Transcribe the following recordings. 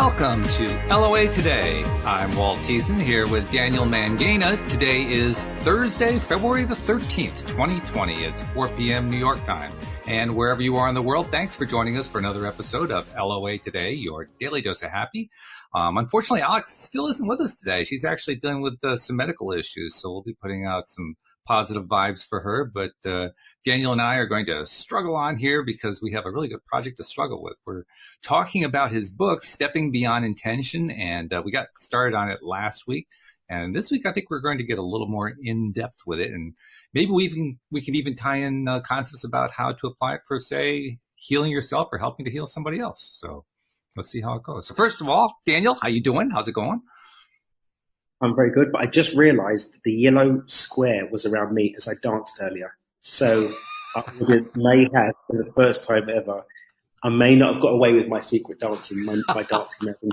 Welcome to LOA Today. I'm Walt Thiessen here with Daniel Mangena. Today is Thursday, February the 13th, 2020. It's 4 p.m. New York time. And wherever you are in the world, thanks for joining us for another episode of LOA Today, your daily dose of happy. Unfortunately, Alex still isn't with us today. She's actually dealing with some medical issues, so we'll be putting out some positive vibes for her. But Daniel and I are going to struggle on here because we have a really good project to struggle with. We're talking about his book, Stepping Beyond Intention, and we got started on it last week. And this week, I think we're going to get a little more in-depth with it. And maybe we can even tie in concepts about how to apply it for, say, healing yourself or helping to heal somebody else. So let's see how it goes. So first of all, Daniel, how you doing? How's it going? I'm very good, but I just realised the yellow square was around me as I danced earlier. So I may have, for the first time ever, I may not have got away with my secret dancing, my dancing method.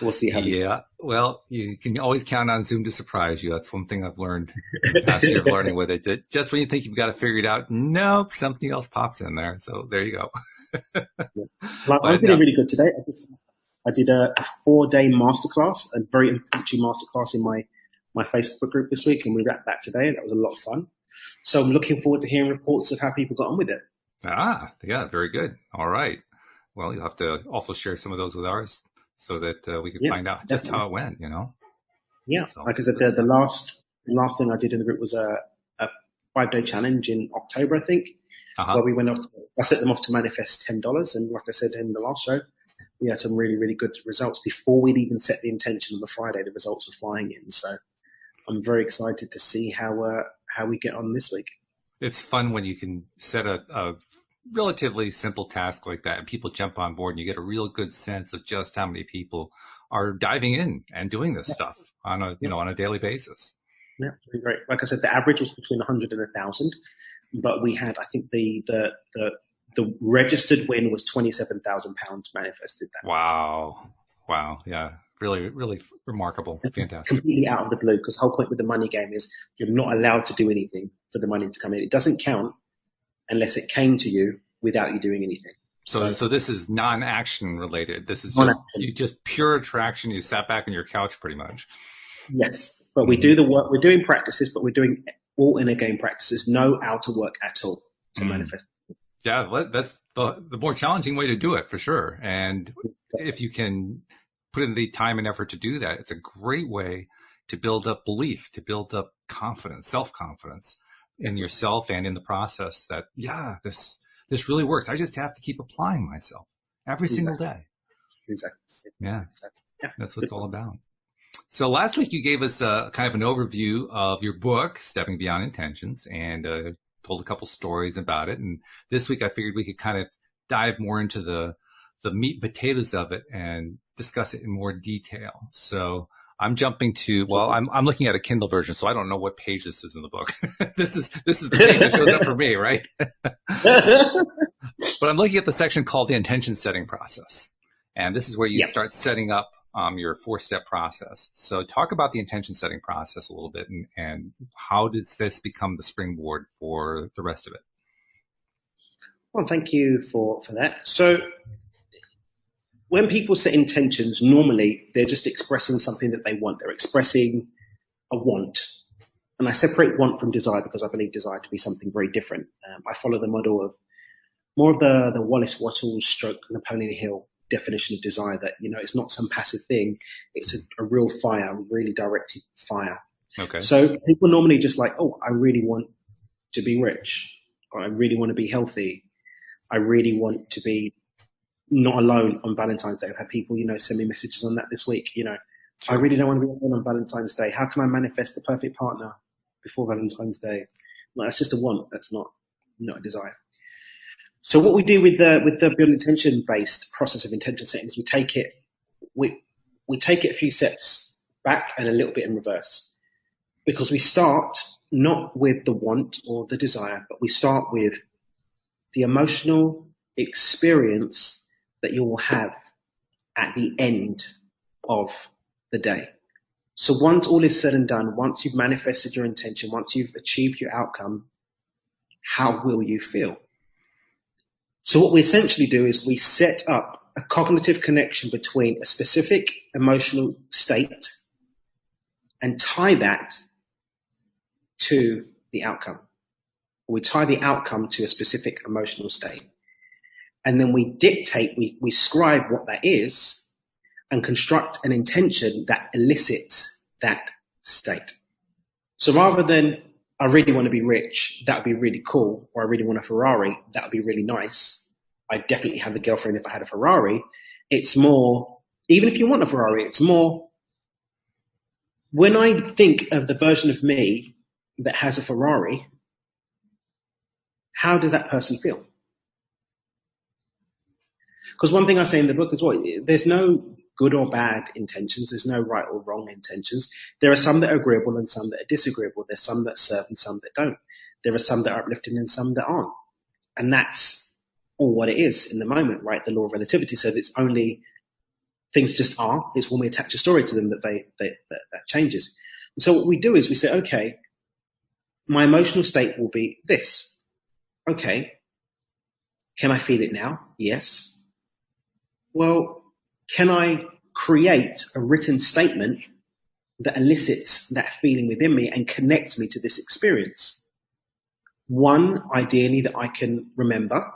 We'll see how. Yeah, well, you can always count on Zoom to surprise you. That's one thing I've learned in the past year of learning with it. That just when you think you've got to figure it out, nope, something else pops in there. So there you go. Well, I'm feeling really good today. I did a 4-day masterclass, a very impromptu masterclass in my Facebook group this week, and we wrapped that today. That was a lot of fun. So I'm looking forward to hearing reports of how people got on with it. Ah, yeah, very good. All right. Well, you'll have to also share some of those with ours so that we can find out just how it went, you know? Yeah, so, like I said, the last thing I did in the group was a 5-day challenge in October, I think, where we went off. I set them off to manifest $10, and like I said in the last show, we had some really, really good results before we'd even set the intention on the Friday. The results were flying in, so I'm very excited to see how we get on this week. It's fun when you can set a relatively simple task like that, and people jump on board, and you get a real good sense of just how many people are diving in and doing this stuff on a daily basis. Yeah, really great. Like I said, the average was between 100 and 1,000, but we had, I think, the registered win was £27,000 manifested that. Wow. Yeah. Really, really remarkable. Fantastic. Completely out of the blue, because the whole point with the money game is you're not allowed to do anything for the money to come in. It doesn't count unless it came to you without you doing anything. So this is non-action related. This is just pure attraction. You sat back on your couch pretty much. Yes. But we do the work. We're doing practices, but we're doing all inner game practices. No outer work at all to manifest. Yeah, that's the more challenging way to do it for sure. And if you can put in the time and effort to do that, it's a great way to build up belief, to build up confidence, self-confidence in yourself and in the process that, this really works. I just have to keep applying myself every single day. Exactly. Yeah, that's what it's all about. So last week you gave us kind of an overview of your book, Stepping Beyond Intentions, and told a couple stories about it. And this week I figured we could kind of dive more into the meat and potatoes of it and discuss it in more detail. So I'm jumping to, I'm looking at a Kindle version, so I don't know what page this is in the book. This is the page that shows up for me, right? But I'm looking at the section called the intention setting process. And this is where you start setting up your 4-step process. So talk about the intention setting process a little bit, and how does this become the springboard for the rest of it? Well, thank you for that. So when people set intentions, normally they're just expressing something that they want. They're expressing a want. And I separate want from desire because I believe desire to be something very different. I follow the model of more of the Wallace Wattles stroke Napoleon Hill definition of desire, that, it's not some passive thing. It's a real fire, really directed fire. Okay. So people normally just like, I really want to be rich, or I really want to be healthy. I really want to be not alone on Valentine's Day. I've had people, send me messages on that this week. Sure. I really don't want to be alone on Valentine's Day. How can I manifest the perfect partner before Valentine's Day? Well, that's just a want. That's not a desire. So what we do with the build intention based process of intention setting is we take it a few steps back and a little bit in reverse, because we start not with the want or the desire, but we start with the emotional experience that you will have at the end of the day. So once all is said and done, once you've manifested your intention, once you've achieved your outcome, how will you feel? So what we essentially do is we set up a cognitive connection between a specific emotional state and tie that to the outcome. We tie the outcome to a specific emotional state. And then we dictate, we scribe what that is and construct an intention that elicits that state. So rather than, I really want to be rich, that would be really cool, or I really want a Ferrari, that would be really nice. I'd definitely have a girlfriend if I had a Ferrari. It's more, even if you want a Ferrari, it's more, when I think of the version of me that has a Ferrari, how does that person feel? Because one thing I say in the book as well, there's no good or bad intentions. There's no right or wrong intentions. There are some that are agreeable and some that are disagreeable. There's some that serve and some that don't. There are some that are uplifting and some that aren't. And that's all what it is in the moment, right? The law of relativity says it's only things just are. It's when we attach a story to them that that changes. And so what we do is we say, okay, my emotional state will be this. Okay, can I feel it now? Yes. Well, can I create a written statement that elicits that feeling within me and connects me to this experience? One, ideally, that I can remember.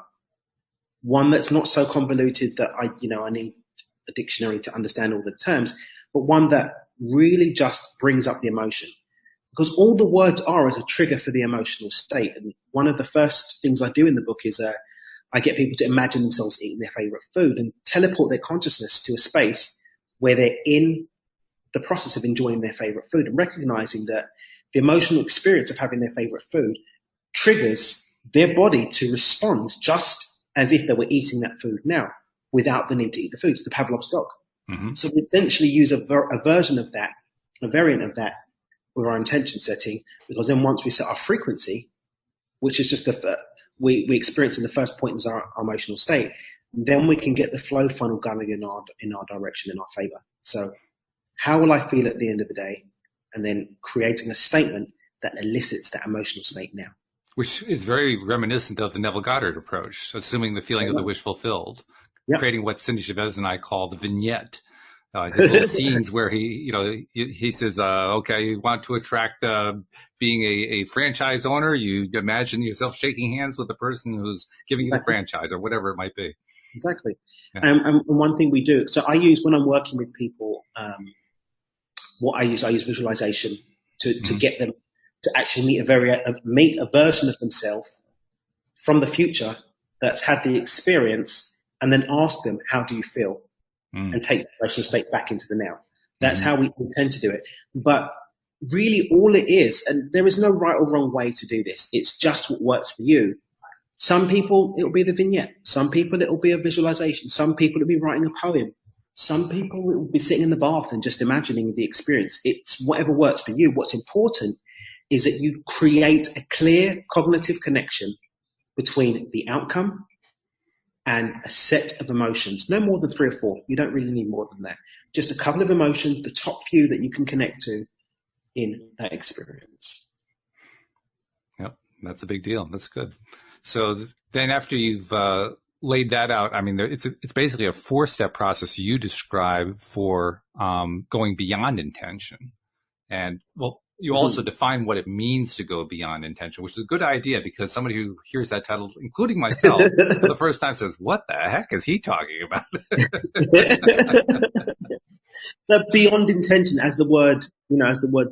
One that's not so convoluted that I need a dictionary to understand all the terms, but one that really just brings up the emotion. Because all the words are is a trigger for the emotional state. And one of the first things I do in the book is I get people to imagine themselves eating their favorite food and teleport their consciousness to a space where they're in the process of enjoying their favorite food and recognizing that the emotional experience of having their favorite food triggers their body to respond just as if they were eating that food now without the need to eat the food. It's the Pavlov's dog. Mm-hmm. So we essentially use a version of that, a variant of that with our intention setting, because then once we set our frequency, which is just we experience in the first point is our emotional state, then we can get the flow funnel going in our direction, in our favor. So how will I feel at the end of the day? And then creating a statement that elicits that emotional state now. Which is very reminiscent of the Neville Goddard approach, assuming the feeling of the wish fulfilled, creating what Cindy Chavez and I call the vignette. His little scenes where he says, okay, you want to attract being a franchise owner, you imagine yourself shaking hands with the person who's giving you the franchise or whatever it might be. Exactly. Yeah. And one thing we do, so I use, when I'm working with people, I use visualization to get them to actually meet a version of themselves from the future that's had the experience, and then ask them, how do you feel? And take the emotional state back into the now. That's how we intend to do it. But really all it is, and there is no right or wrong way to do this, it's just what works for you. Some people, it'll be the vignette. Some people, it'll be a visualization. Some people, it'll be writing a poem. Some people, it will be sitting in the bath and just imagining the experience. It's whatever works for you. What's important is that you create a clear cognitive connection between the outcome and a set of emotions, no more than 3 or 4. You don't really need more than that. Just a couple of emotions, the top few that you can connect to in that experience. Yep, that's a big deal. That's good. So then after you've laid that out, I mean, it's basically a 4-step process you describe for going beyond intention. And, well, you also define what it means to go beyond intention, which is a good idea, because somebody who hears that title, including myself, for the first time says, what the heck is he talking about? So beyond intention, as the word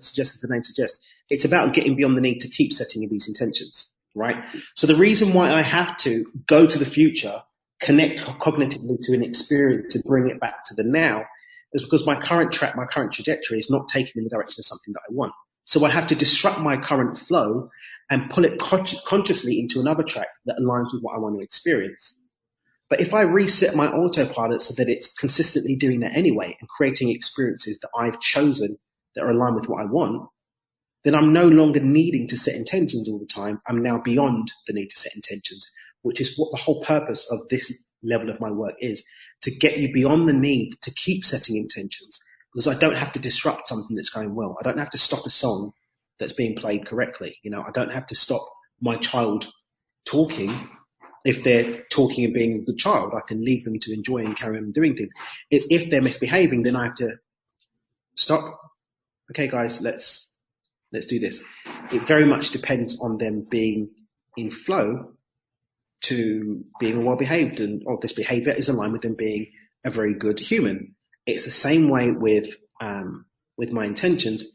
suggests, the name suggests, it's about getting beyond the need to keep setting these intentions, right? So the reason why I have to go to the future, connect cognitively to an experience to bring it back to the now, is because my current trajectory is not taking in the direction of something that I want. So I have to disrupt my current flow and pull it consciously into another track that aligns with what I want to experience. But if I reset my autopilot so that it's consistently doing that anyway and creating experiences that I've chosen that are aligned with what I want, then I'm no longer needing to set intentions all the time. I'm now beyond the need to set intentions, which is what the whole purpose of this level of my work is, to get you beyond the need to keep setting intentions. Because I don't have to disrupt something that's going well. I don't have to stop a song that's being played correctly. I don't have to stop my child talking if they're talking and being a good child, I can leave them to enjoy and carry on doing things. It's if they're misbehaving, then I have to stop. Okay, guys, let's do this. It very much depends on them being in flow to being well behaved, and this behavior is aligned with them being a very good human. It's the same way with my intentions.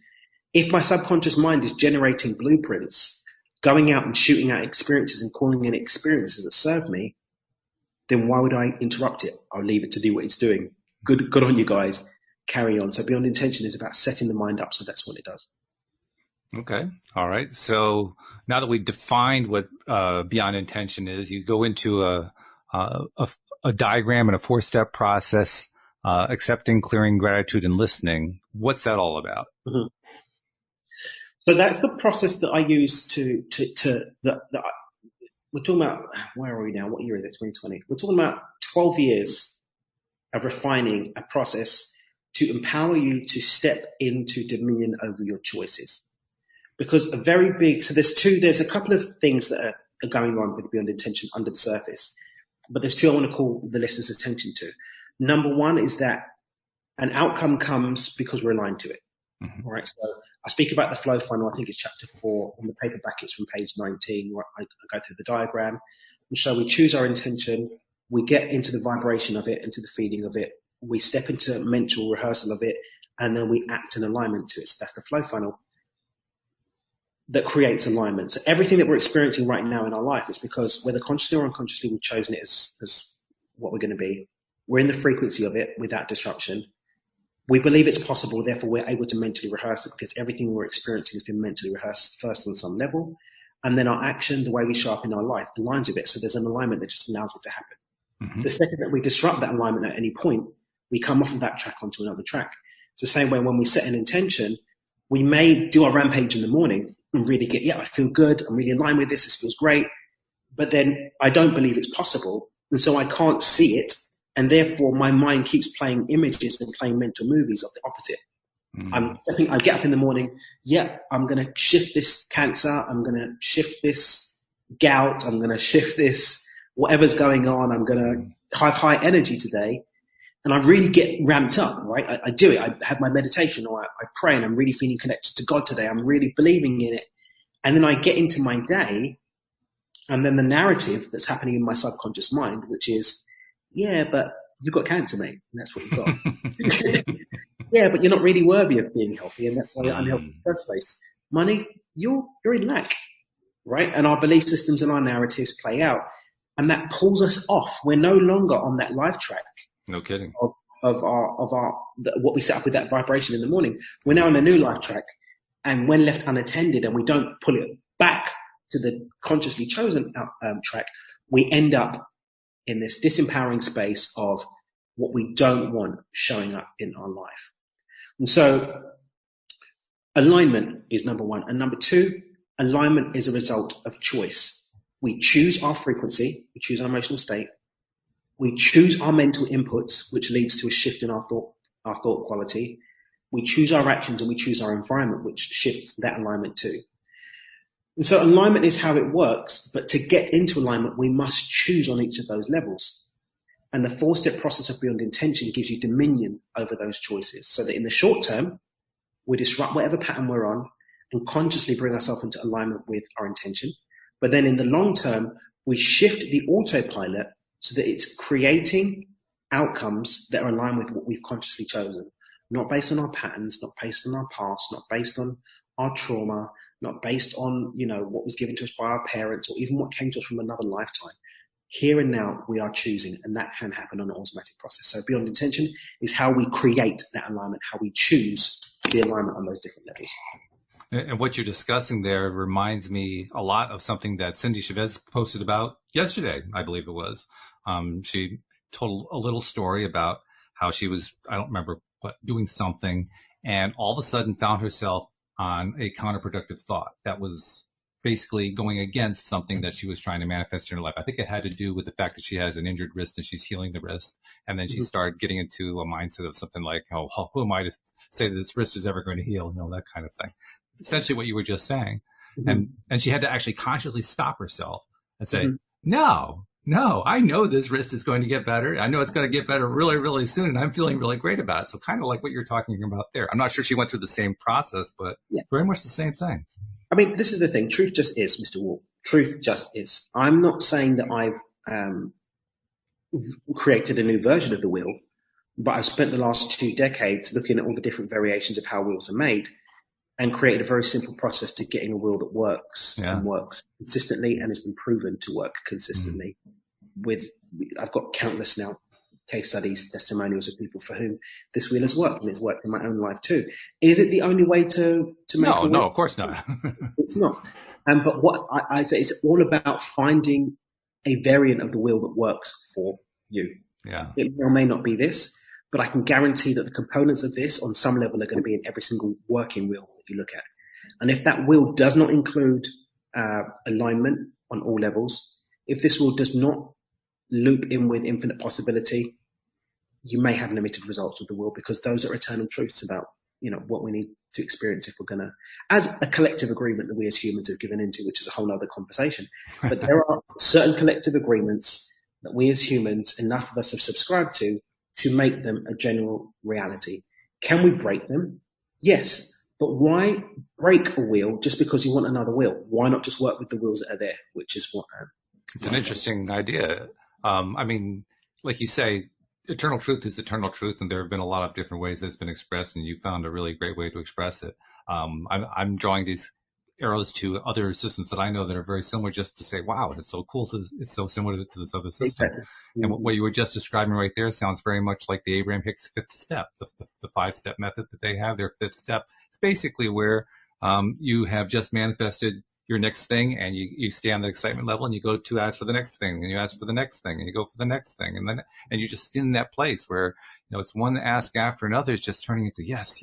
If my subconscious mind is generating blueprints, going out and shooting out experiences and calling in experiences that serve me, then why would I interrupt it? I'll leave it to do what it's doing. Good on you guys. Carry on. So beyond intention is about setting the mind up so that's what it does. Okay. All right. So now that we defined what beyond intention is, you go into a diagram and a 4-step process, accepting, clearing, gratitude, and listening. What's that all about? Mm-hmm. So that's the process that I use to we're talking about, where are we now? What year is it? 2020. We're talking about 12 years of refining a process to empower you to step into dominion over your choices. Because there's a couple of things that are going on with beyond intention under the surface, but there's two I want to call the listener's attention to. Number one is that an outcome comes because we're aligned to it. Mm-hmm. All right. So I speak about the flow funnel. I think it's chapter 4 on the paperback. It's from page 19 where I go through the diagram. And so we choose our intention. We get into the vibration of it, into the feeling of it. We step into mental rehearsal of it, and then we act in alignment to it. So that's the flow funnel that creates alignment. So everything that we're experiencing right now in our life is because whether consciously or unconsciously we've chosen it as what we're going to be. We're in the frequency of it without disruption. We believe it's possible, therefore we're able to mentally rehearse it because everything we're experiencing has been mentally rehearsed first on some level. And then our action, the way we show up in our life, aligns with it. So there's an alignment that just allows it to happen. Mm-hmm. The second that we disrupt that alignment at any point, we come off of that track onto another track. It's the same way when we set an intention, we may do our rampage in the morning and really I feel good, I'm really in line with this feels great. But then I don't believe it's possible. And so I can't see it. And therefore my mind keeps playing images and playing mental movies of the opposite. Mm. I get up in the morning. I'm going to shift this cancer. I'm going to shift this gout. I'm going to shift this, whatever's going on. I'm going to have high energy today. And I really get ramped up, right? I do it. I have my meditation or I pray and I'm really feeling connected to God today. I'm really believing in it. And then I get into my day and then the narrative that's happening in my subconscious mind, which is, but you've got cancer, mate. And that's what you've got. Yeah, but you're not really worthy of being healthy. And that's why you're unhealthy in the first place. Money, you're in lack, right? And our belief systems and our narratives play out. And that pulls us off. We're no longer on that life track. No kidding. Of our what we set up with that vibration in the morning. We're now on a new life track, and when left unattended and we don't pull it back to the consciously chosen track, we end up in this disempowering space of what we don't want showing up in our life. And so alignment is number one. And number two, alignment is a result of choice. We choose our frequency, we choose our emotional state, we choose our mental inputs, which leads to a shift in our thought quality. We choose our actions and we choose our environment, which shifts that alignment too. And so alignment is how it works, but to get into alignment, we must choose on each of those levels. And the 4-step process of beyond intention gives you dominion over those choices so that in the short term, we disrupt whatever pattern we're on and consciously bring ourselves into alignment with our intention. But then in the long term, we shift the autopilot so that it's creating outcomes that are aligned with what we've consciously chosen, not based on our patterns, not based on our past, not based on our trauma, not based on, what was given to us by our parents or even what came to us from another lifetime. Here and now we are choosing, and that can happen on an automatic process. So beyond intention is how we create that alignment, how we choose the alignment on those different levels. And what you're discussing there reminds me a lot of something that Cindy Chavez posted about yesterday, I believe it was. She told a little story about how she was, I don't remember what, doing something, and all of a sudden found herself on a counterproductive thought that was basically going against something that she was trying to manifest in her life. I think it had to do with the fact that she has an injured wrist and she's healing the wrist. And then she started getting into a mindset of something like, oh, who am I to say that this wrist is ever going to heal? That kind of thing. Essentially what you were just saying. And she had to actually consciously stop herself and say, no, No, I know this wrist is going to get better. I know it's going to get better really, really soon, and I'm feeling really great about it. So kind of like what you're talking about there. I'm not sure she went through the same process, but Yeah. very much the same thing. I mean, this is the thing. Truth just is, Mr. Wall. Truth just is. I'm not saying that I've created a new version of the wheel, but I've spent the last 2 decades looking at all the different variations of how wheels are made and created a very simple process to getting a wheel that works and works consistently and has been proven to work consistently. I've got countless now case studies, testimonials of people for whom this wheel has worked, and it's worked in my own life too. Is it the only way to make a wheel? No, of course not. It's not. But what I say, it's all about finding a variant of the wheel that works for you. Yeah. It may or may not be this, but I can guarantee that the components of this on some level are going to be in every single working wheel that you look at. And if that wheel does not include alignment on all levels, if this wheel does not loop in with infinite possibility, you may have limited results with the wheel, because those are eternal truths about, what we need to experience if we're going to, as a collective agreement that we as humans have given into, which is a whole other conversation. But there are certain collective agreements that we as humans, enough of us have subscribed to make them a general reality. Can we break them? Yes. But why break a wheel just because you want another wheel? Why not just work with the wheels that are there, which is what... It's an interesting idea. I mean, like you say, eternal truth is eternal truth, and there have been a lot of different ways that it's been expressed, and you found a really great way to express it. I'm drawing these arrows to other systems that I know that are very similar, just to say, wow, it's so cool. It's so similar to this other system. Exactly. And what you were just describing right there sounds very much like the Abraham Hicks fifth step, the 5-step method that they have. Their fifth step. It's basically where you have just manifested your next thing, and you stay on the excitement level, and you go to ask for the next thing, and you ask for the next thing, and you go for the next thing, and you're just in that place where it's one ask after another is just turning into yes.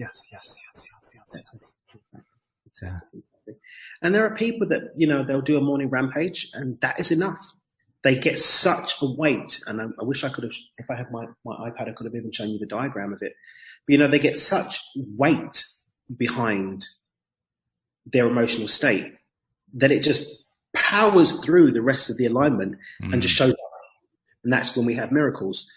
Exactly. And there are people that they'll do a morning rampage, and that is enough. They get such a weight, and I wish I could have, if I had my iPad, I could have even shown you the diagram of it. But they get such weight behind their emotional state that it just powers through the rest of the alignment and just shows up. And that's when we have miracles.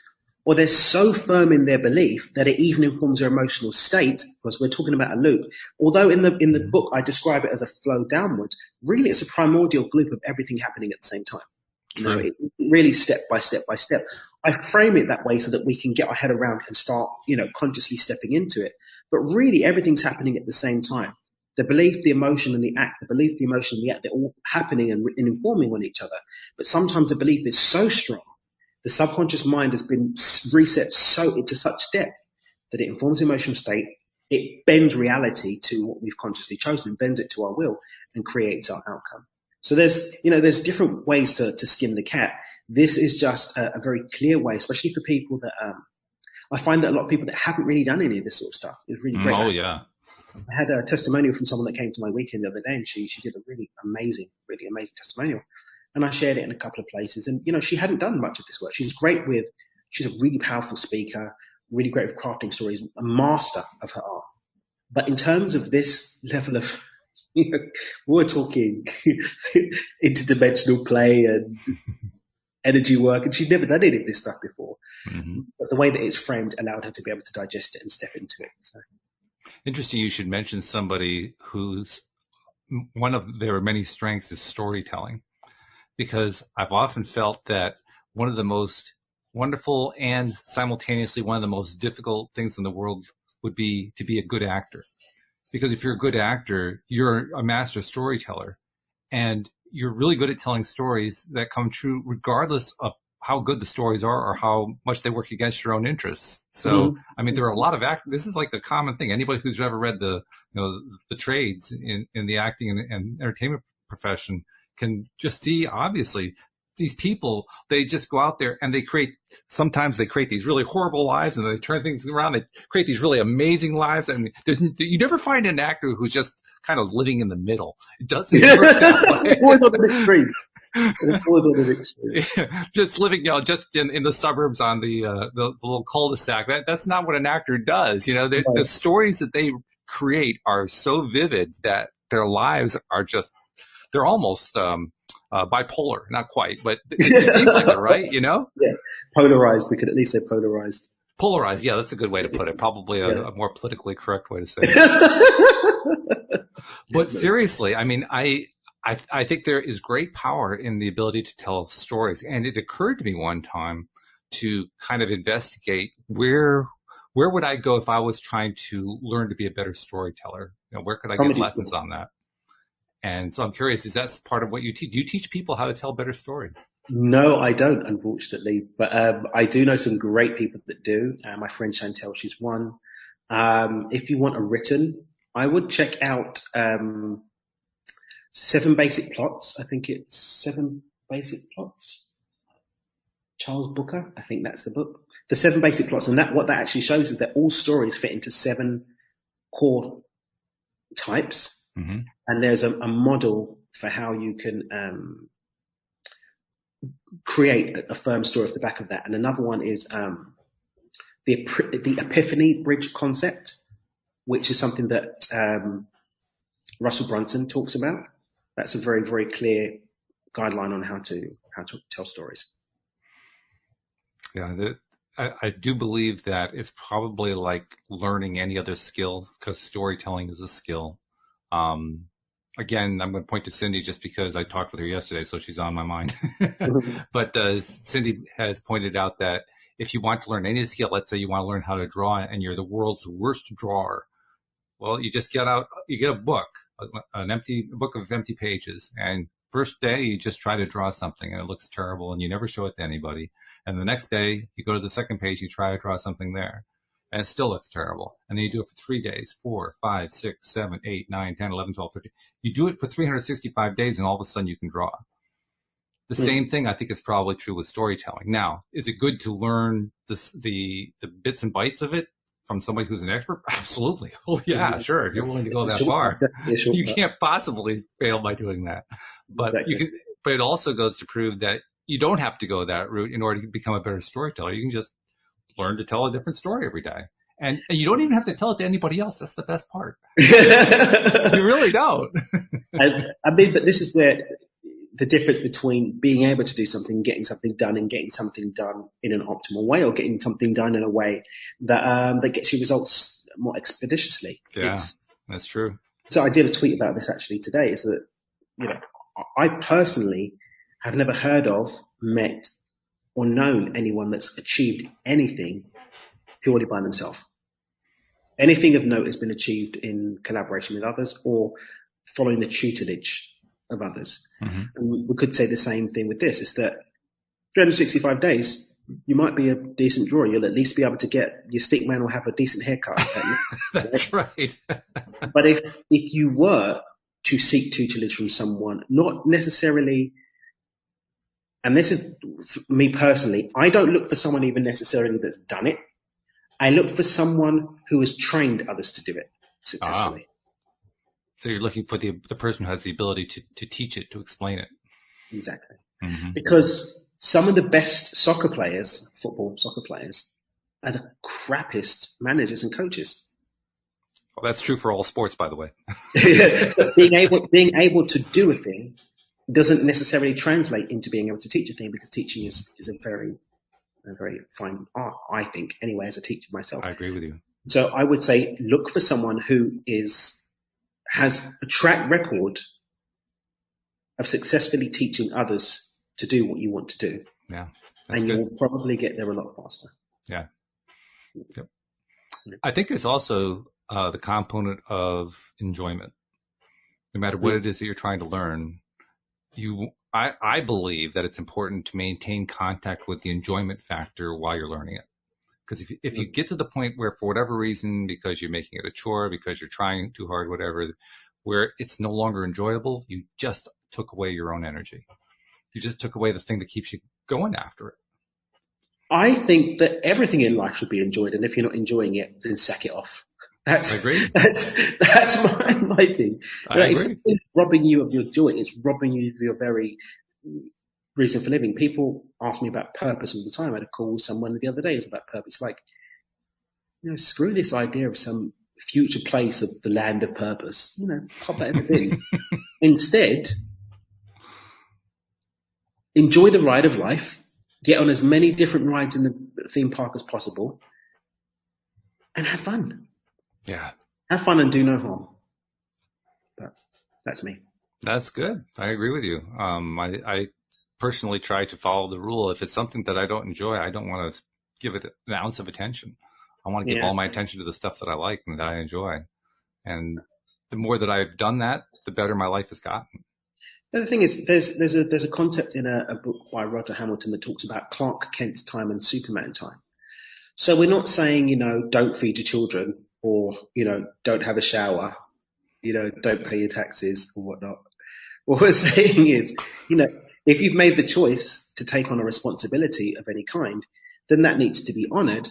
Or they're so firm in their belief that it even informs their emotional state, because we're talking about a loop. Although in the book I describe it as a flow downwards, really it's a primordial loop of everything happening at the same time. It really step by step by step. I frame it that way so that we can get our head around and start, consciously stepping into it. But really everything's happening at the same time. The belief, the emotion, and the act, the belief, the emotion, and the act, they're all happening and informing on each other. But sometimes the belief is so strong, the subconscious mind has been reset into such depth that it informs the emotional state, it bends reality to what we've consciously chosen, bends it to our will, and creates our outcome. So there's different ways to skin the cat. This is just a very clear way, especially for people that I find that a lot of people that haven't really done any of this sort of stuff is really great. Oh, yeah. I had a testimonial from someone that came to my weekend the other day, and she did a really amazing testimonial. And I shared it in a couple of places. And, she hadn't done much of this work. She's a really powerful speaker, really great with crafting stories, a master of her art. But in terms of this level of, we're talking interdimensional play and energy work, and she'd never done any of this stuff before. Mm-hmm. But the way that it's framed allowed her to be able to digest it and step into it. So. Interesting you should mention somebody whose one of their many strengths is storytelling, because I've often felt that one of the most wonderful and simultaneously one of the most difficult things in the world would be to be a good actor. Because if you're a good actor, you're a master storyteller, and you're really good at telling stories that come true regardless of how good the stories are or how much they work against your own interests. So, I mean, there are a lot of this is like the common thing. Anybody who's ever read the trades in the acting and entertainment profession can just see, obviously, these people, they just go out there and sometimes they create these really horrible lives, and they turn things around. They create these really amazing lives. I mean, you never find an actor who's just kind of living in the middle. It doesn't work that way. Always on the extreme. Just living, just in the suburbs on the little cul-de-sac. That's not what an actor does. The stories that they create are so vivid that their lives are just they're almost bipolar, not quite, but it seems like they're right, you know? Yeah, polarized. We could at least say polarized. Polarized, yeah, that's a good way to put it. Probably Yeah. a more politically correct way to say it. But seriously, I mean, I think there is great power in the ability to tell stories. And it occurred to me one time to kind of investigate where would I go if I was trying to learn to be a better storyteller? You know, where could I get Comedy lessons school. on that? And so I'm curious, is that part of what you teach? Do you teach people how to tell better stories? No, I don't, unfortunately. But I do know some great people that do. My friend Chantel, she's one. If you want a written, I would check out Seven Basic Plots. I think it's Seven Basic Plots. Charles Booker, I think that's the book. The Seven Basic Plots, and that what that actually shows is that all stories fit into 7 core types, Mm-hmm. and there's a model for how you can create a firm story off the back of that. And another one is the Epiphany Bridge concept, which is something that Russell Brunson talks about. That's a very, very clear guideline on how to tell stories. Yeah, I do believe that it's probably like learning any other skill because storytelling is a skill. Again, I'm going to point to Cindy just because I talked with her yesterday, so she's on my mind. But Cindy has pointed out that if you want to learn any skill, let's say you want to learn how to draw and you're the world's worst drawer, well, you just get a book, an empty book of empty pages, and first day you just try to draw something and it looks terrible and you never show it to anybody. And the next day you go to the second page, you try to draw something there and it still looks terrible. And then you do it for 3 days, 4, 5, 6, 7, 8, 9, 10, 11, 12, 13. You do it for 365 days and all of a sudden you can draw. The same thing I think is probably true with storytelling. Now, is it good to learn the bits and bytes of it from somebody who's an expert? Absolutely. Oh yeah, sure. If you're willing to go that far, you can't possibly fail by doing that. But but it also goes to prove that you don't have to go that route in order to become a better storyteller. You can just learn to tell a different story every day. And you don't even have to tell it to anybody else. That's the best part. You really don't. I mean, but this is where the difference between being able to do something, getting something done, and getting something done in an optimal way, or getting something done in a way that that gets you results more expeditiously. Yeah, that's true. So I did a tweet about this actually today. Is that, you know, I personally have never heard of, met, or known anyone that's achieved anything purely by themselves. Anything of note has been achieved in collaboration with others or following the tutelage of others. Mm-hmm. And we could say the same thing with this, is that 365 days, you might be a decent drawer. You'll at least be able to get your stick man will have a decent haircut. That's right. But if you were to seek tutelage from someone, not necessarily, and this is me personally, I don't look for someone even necessarily that's done it. I look for someone who has trained others to do it successfully. So you're looking for the person who has the ability to teach it, to explain it. Exactly. Mm-hmm. Because some of the best football soccer players, are the crappiest managers and coaches. Well, that's true for all sports, by the way. So being able to do a thing doesn't necessarily translate into being able to teach a thing, because teaching is a very fine art, I think, anyway, as a teacher myself. I agree with you. So I would say look for someone who has a track record of successfully teaching others to do what you want to do. Yeah. And you will probably get there a lot faster. Yeah. Yep. I think there's also the component of enjoyment. No matter what it is that you're trying to learn, I believe that it's important to maintain contact with the enjoyment factor while you're learning it. Because if you get to the point where, for whatever reason, because you're making it a chore, because you're trying too hard, whatever, where it's no longer enjoyable, you just took away your own energy. You just took away the thing that keeps you going after it. I think that everything in life should be enjoyed, and if you're not enjoying it, then sack it off. I agree. That's my thing. If something's robbing you of your joy, it's robbing you of your very reason for living. People ask me about purpose all the time. I had a call with someone the other day. It was about purpose. Like, screw this idea of some future place of the land of purpose. Pop that in the bin. Instead, enjoy the ride of life, get on as many different rides in the theme park as possible, and have fun. Yeah. Have fun and do no harm. But that's me. That's good. I agree with you. I personally try to follow the rule. If it's something that I don't enjoy, I don't want to give it an ounce of attention. I want to give all my attention to the stuff that I like and that I enjoy. And the more that I've done that, the better my life has gotten. The other thing is, there's a concept in a book by Roger Hamilton that talks about Clark Kent time and Superman time. So we're not saying, don't feed your children or, don't have a shower, don't pay your taxes or whatnot. What we're saying is, if you've made the choice to take on a responsibility of any kind, then that needs to be honored,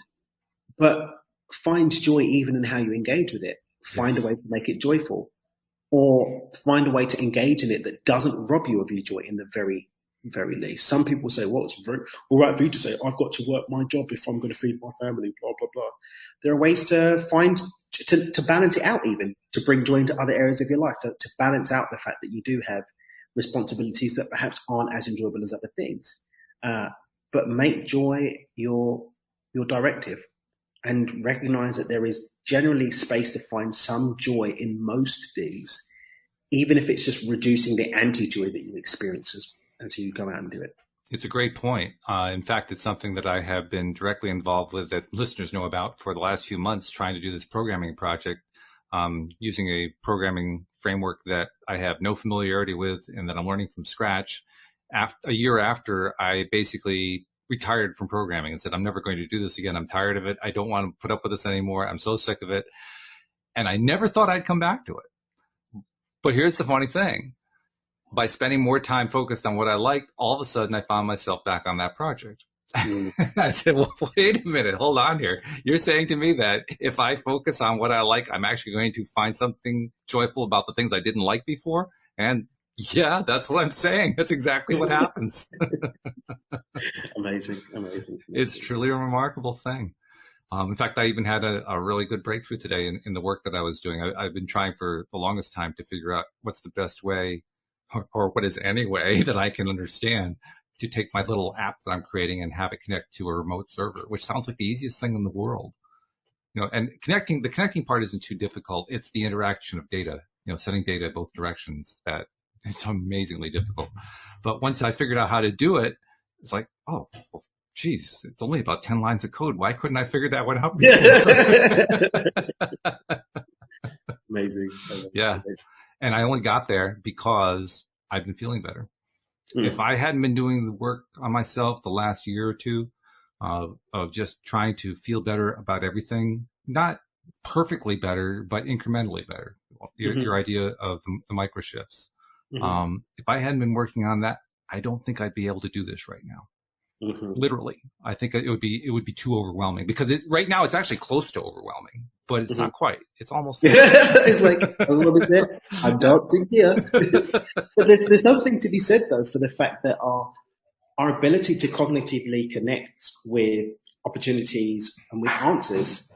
but find joy even in how you engage with it. Find a way to make it joyful, or find a way to engage in it that doesn't rob you of your joy in the very, very least. Some people say, well, it's very all right for you to say, I've got to work my job if I'm going to feed my family, blah, blah, blah. There are ways to find, to balance it out even, to bring joy into other areas of your life, to balance out the fact that you do have responsibilities that perhaps aren't as enjoyable as other things. But make joy your directive, and recognize that there is generally space to find some joy in most things, even if it's just reducing the anti-joy that you experience as you go out and do it. It's a great point. In fact, it's something that I have been directly involved with that listeners know about for the last few months, trying to do this programming project, using a programming framework that I have no familiarity with and that I'm learning from scratch. A year after I basically retired from programming and said, I'm never going to do this again. I'm tired of it. I don't want to put up with this anymore. I'm so sick of it. And I never thought I'd come back to it. But here's the funny thing. By spending more time focused on what I liked, all of a sudden I found myself back on that project. I said, well, wait a minute, hold on here. You're saying to me that if I focus on what I like, I'm actually going to find something joyful about the things I didn't like before? And yeah, that's what I'm saying. That's exactly what happens. Amazing. It's truly a remarkable thing. In fact, I even had a really good breakthrough today in the work that I was doing. I've been trying for the longest time to figure out what's the best way, or what is any way that I can understand to take my little app that I'm creating and have it connect to a remote server, which sounds like the easiest thing in the world. And the connecting part isn't too difficult. It's the interaction of data, sending data both directions that it's amazingly difficult. But once I figured out how to do it, it's like, oh, well, geez, it's only about 10 lines of code. Why couldn't I figure that one out before? Amazing. Yeah. And I only got there because I've been feeling better. If I hadn't been doing the work on myself the last year or two of just trying to feel better about everything, not perfectly better, but incrementally better, your idea of the micro shifts. If I hadn't been working on that, I don't think I'd be able to do this right now. Literally, I think it would be too overwhelming, because right now it's actually close to overwhelming, but it's not quite. It's almost there. It's like a little bit there. I'm dancing here. But there's something to be said though for the fact that our ability to cognitively connect with opportunities and with answers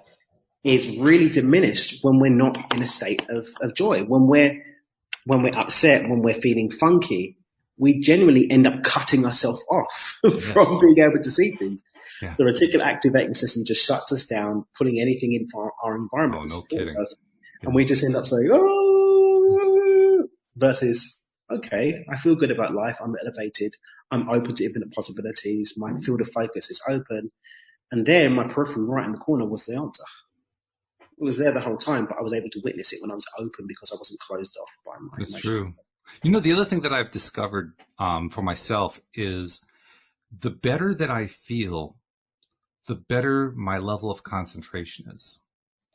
is really diminished when we're not in a state of joy. When we're upset, when we're feeling funky, we generally end up cutting ourselves off from being able to see things. Yeah. The reticular activating system just shuts us down, putting anything in for our environment. Oh, no kidding. And we just end up saying, oh, versus, okay, I feel good about life. I'm elevated. I'm open to infinite possibilities. My field of focus is open. And there, my periphery right in the corner was the answer. It was there the whole time, but I was able to witness it when I was open because I wasn't closed off by my That's emotion. True. The other thing that I've discovered for myself is the better that I feel, the better my level of concentration is.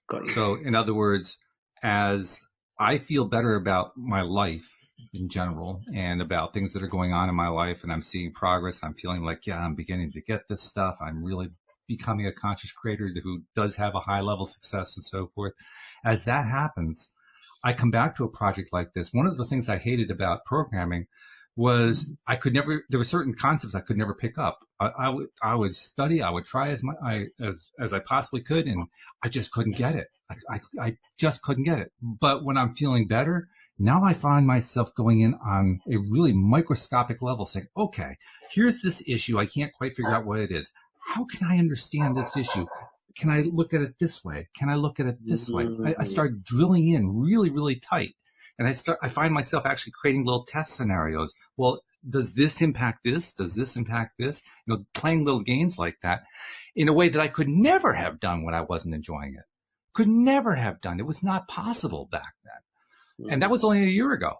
Got you. So, in other words, as I feel better about my life in general and about things that are going on in my life, and I'm seeing progress, I'm feeling like, yeah, I'm beginning to get this stuff. I'm really becoming a conscious creator who does have a high level of success and so forth. As that happens, I come back to a project like this. One of the things I hated about programming was there were certain concepts I could never pick up. I would study, I would try as I possibly could, and I just couldn't get it. I just couldn't get it. But when I'm feeling better, Now I find myself going in on a really microscopic level saying, okay, here's this issue. I can't quite figure out what it is. How can I understand this issue? Can I look at it this way? Can I look at it this way? I start drilling in really, really tight. And I find myself actually creating little test scenarios. Well, does this impact this? Does this impact this? Playing little games like that in a way that I could never have done when I wasn't enjoying it. Could never have done. It was not possible back then. And that was only a year ago.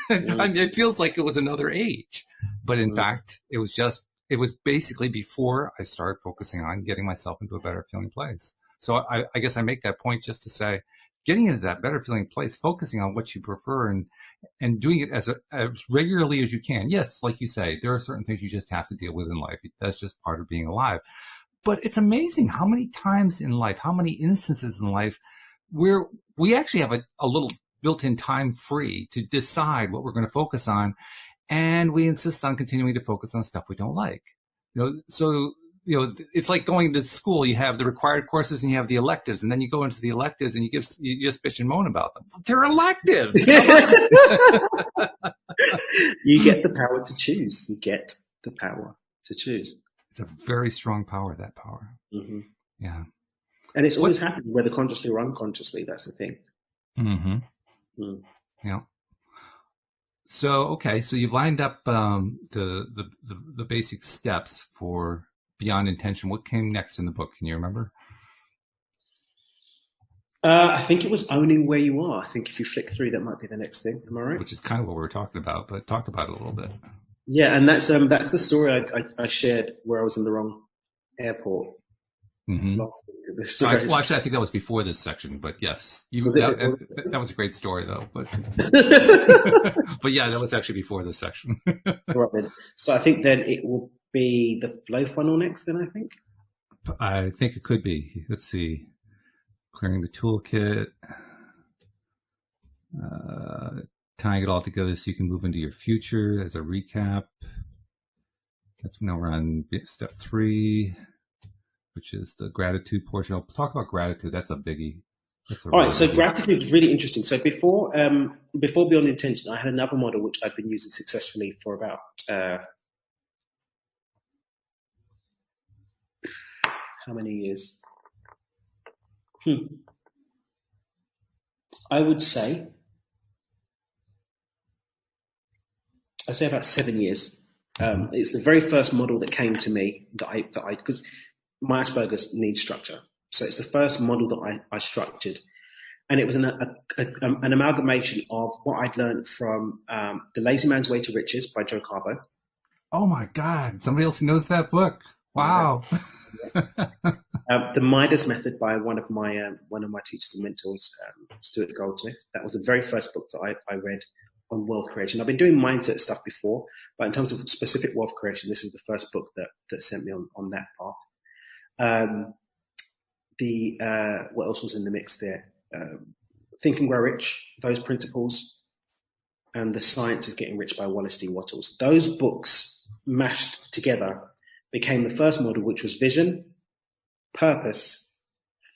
It feels like it was another age. But in fact, it was basically before I started focusing on getting myself into a better feeling place. So I guess I make that point just to say, getting into that better feeling place, focusing on what you prefer and doing it as regularly as you can. Yes, like you say, there are certain things you just have to deal with in life. That's just part of being alive. But it's amazing how many times in life, how many instances in life where we actually have a little built-in time free to decide what we're going to focus on. And we insist on continuing to focus on stuff we don't like. So it's like going to school. You have the required courses and you have the electives, and then you go into the electives and you just bitch and moan about them. They're electives. You get the power to choose. You get the power to choose. It's a very strong power, that power. Mm-hmm. Yeah. And it's always happening, whether consciously or unconsciously. That's the thing. Mm-hmm. Mm. Yeah. So, okay. So you've lined up the basic steps for Beyond Intention. What came next in the book? Can you remember? I think it was Owning Where You Are. I think if you flick through, that might be the next thing. Am I right? Which is kind of what we were talking about, but talk about it a little bit. Yeah, and that's the story I shared where I was in the wrong airport. Mm-hmm. Actually, I think that was before this section, but yes, that was a great story, though. But but yeah, that was actually before this section. Right then. So I think then it will be the flow funnel next. Then I think it could be. Let's see, clearing the toolkit, tying it all together so you can move into your future as a recap. That's now we're on step 3. Which is the gratitude portion. I'll talk about gratitude. That's a biggie. All right. So gratitude is really interesting. So before Beyond Intention, I had another model which I've been using successfully for about how many years? I'd say about 7 years. It's the very first model that came to me because my Asperger's needs structure. So it's the first model that I structured. And it was an amalgamation of what I'd learned from The Lazy Man's Way to Riches by Joe Carbo. Oh my God. Somebody else knows that book. Wow. The Midas Method by one of my teachers and mentors, Stuart Goldsmith. That was the very first book that I read on wealth creation. I've been doing mindset stuff before, but in terms of specific wealth creation, this was the first book that sent me on that path. What else was in the mix there? Think and Grow Rich, those principles, and The Science of Getting Rich by Wallace D. Wattles. Those books mashed together became the first model, which was vision, purpose,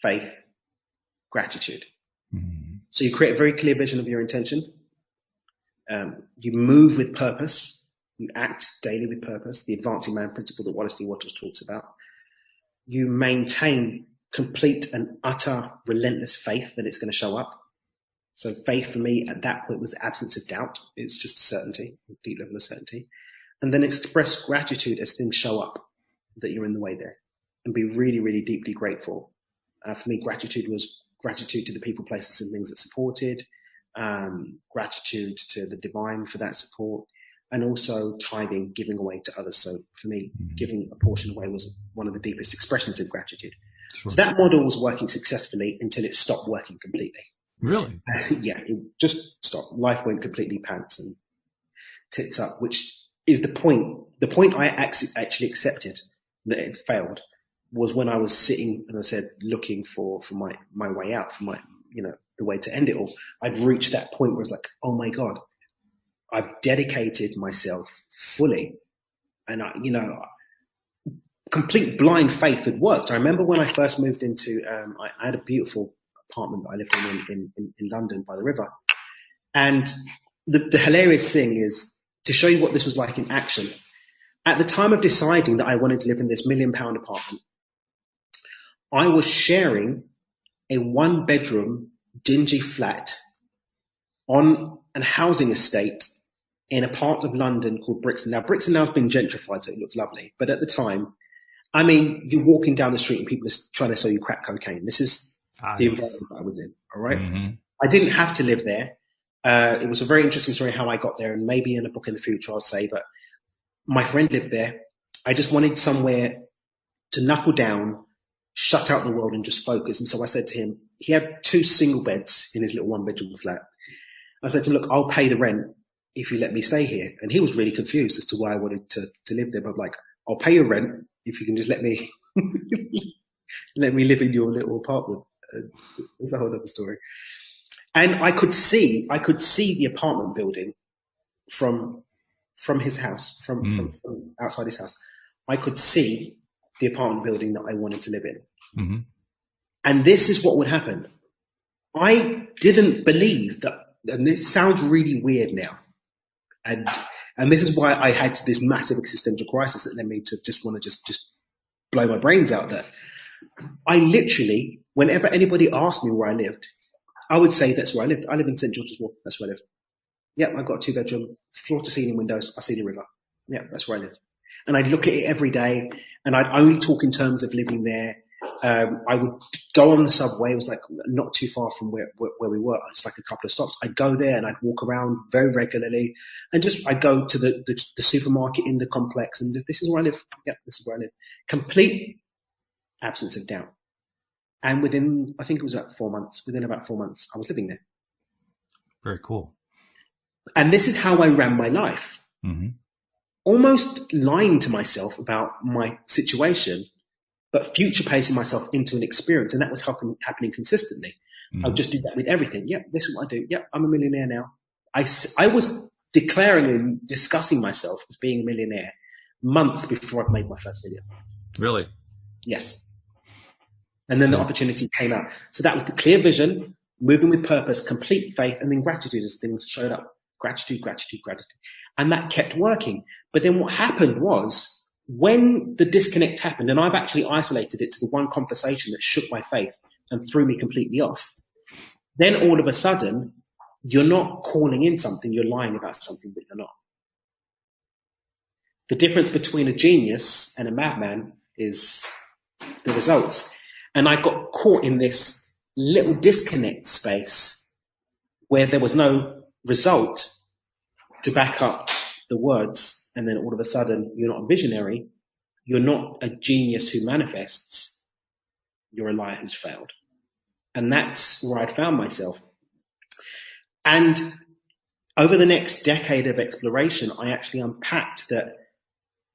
faith, gratitude. Mm-hmm. So you create a very clear vision of your intention. You move with purpose. You act daily with purpose, the advancing man principle that Wallace D. Wattles talks about. You maintain complete and utter relentless faith that it's going to show up. So faith for me at that point was the absence of doubt. It's just a certainty, a deep level of certainty. And then express gratitude as things show up that you're in the way there, and be really, really deeply grateful. For me, gratitude was gratitude to the people, places and things that supported, gratitude to the divine for that support, and also tithing, giving away to others. So for me, giving a portion away was one of the deepest expressions of gratitude. Sure. So that model was working successfully until it stopped working completely. Really? Yeah, it just stopped. Life went completely pants and tits up, which is the point. The point I actually accepted that it failed was when I was sitting, and I said, looking for my way out, for my, the way to end it all. I'd reached that point where it's like, oh my God, I've dedicated myself fully, and complete blind faith had worked. I remember when I first moved into, I had a beautiful apartment that I lived in London by the river, And the hilarious thing is, to show you what this was like in action, at the time of deciding that I wanted to live in this £1 million apartment, I was sharing a 1-bedroom dingy flat on a housing estate in a part of London called Brixton. Now, Brixton now has been gentrified, so it looks lovely. But at the time, I mean, you're walking down the street and people are trying to sell you crack cocaine. This is the environment that I was in, all right? Mm-hmm. I didn't have to live there. It was a very interesting story how I got there, and maybe in a book in the future I'll say, but my friend lived there. I just wanted somewhere to knuckle down, shut out the world and just focus. And so I said to him, he had 2 single beds in his little 1-bedroom flat. I said to him, look, I'll pay the rent if you let me stay here. And he was really confused as to why I wanted to live there. But I'm like, I'll pay your rent if you can just let me let me live in your little apartment. It's a whole other story. And I could see the apartment building from his house, from outside his house. I could see the apartment building that I wanted to live in. Mm-hmm. And this is what would happen. I didn't believe that, and this sounds really weird now, and this is why I had this massive existential crisis that led me to just want to just blow my brains out there. I literally, whenever anybody asked me where I lived, I would say that's where I lived. I live in St. George's Wharf. That's where I live. Yep, I've got a 2-bedroom, floor-to-ceiling windows. I see the river. Yeah, that's where I live. And I'd look at it every day, and I'd only talk in terms of living there. I would go on the subway. It was like not too far from where we were. It's like a couple of stops. I'd go there and I'd walk around very regularly, and I'd go to the supermarket in the complex, and this is where I live. Yeah, this is where I live. Complete absence of doubt. And within about 4 months, I was living there. Very cool. And this is how I ran my life. Mm-hmm. Almost lying to myself about my situation, but future pacing myself into an experience. And that was happening consistently. Mm-hmm. I would just do that with everything. Yep, this is what I do. Yep, I'm a millionaire now. I was declaring and discussing myself as being a millionaire months before I'd made my first video. Really? Yes. And then the opportunity came out. So that was the clear vision, moving with purpose, complete faith, and then gratitude as things showed up. Gratitude, gratitude, gratitude. And that kept working. But then what happened was, when the disconnect happened, and I've actually isolated it to the one conversation that shook my faith and threw me completely off, then all of a sudden, you're not calling in something, you're lying about something that you're not. The difference between a genius and a madman is the results. And I got caught in this little disconnect space where there was no result to back up the words. And then all of a sudden, you're not a visionary. You're not a genius who manifests. You're a liar who's failed. And that's where I'd found myself. And over the next decade of exploration, I actually unpacked that,